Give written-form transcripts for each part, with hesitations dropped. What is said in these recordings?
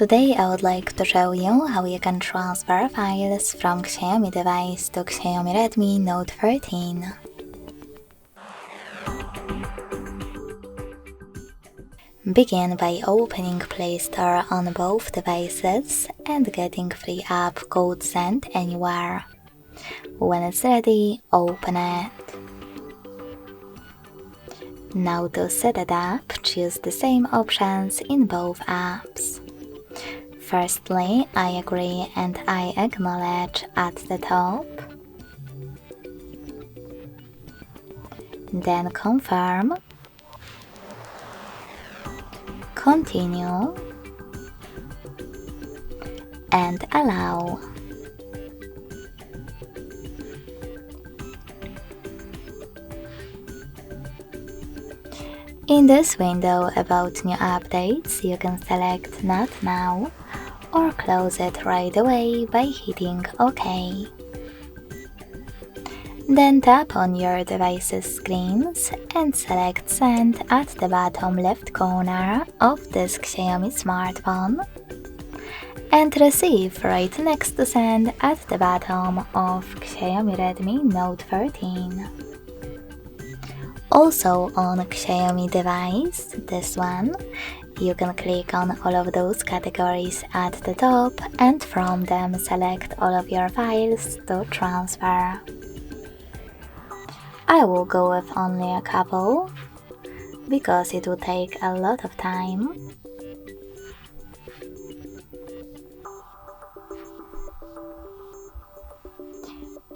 Today I would like to show you how you can transfer files from XIAOMI device to XIAOMI Redmi Note 13. Begin by opening Play Store on both devices and getting free app code Send Anywhere. When it's ready, open it. Now to set it up, choose the same options in both apps. Firstly, I agree and I acknowledge at the top. Then confirm, continue, and allow. In this window about new updates, you can select Not Now or close it right away by hitting OK. Then tap on your device's screens and select Send at the bottom left corner of this XIAOMI smartphone and Receive right next to Send at the bottom of XIAOMI Redmi Note 13. Also on XIAOMI device, this one, you can click on all of those categories at the top and from them select all of your files to transfer. I will go with only a couple, because it will take a lot of time.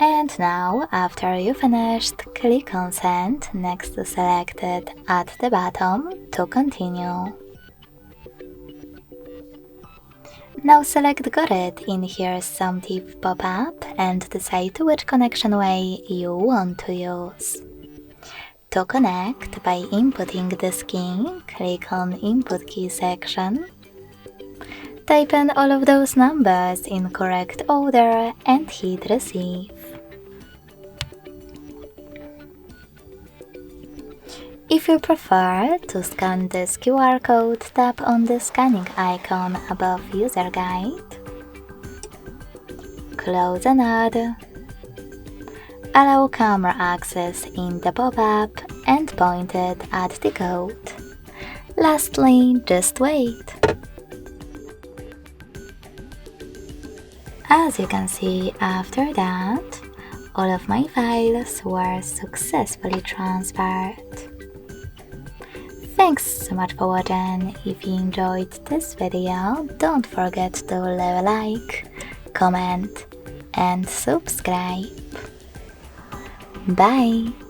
And now, after you finished, click on Send next to Selected at the bottom to continue. Now select Got it in Here's Some Tip pop-up and decide which connection way you want to use. To connect by inputting this key, click on Input Key section. Type in all of those numbers in correct order and hit Receive. If you prefer to scan this QR code, tap on the scanning icon above User Guide. Close a node. Allow camera access in the pop-up and point it at the code. Lastly, just wait. As you can see, after that, all of my files were successfully transferred. Thanks so much for watching. If you enjoyed this video, don't forget to leave a like, comment and subscribe. Bye!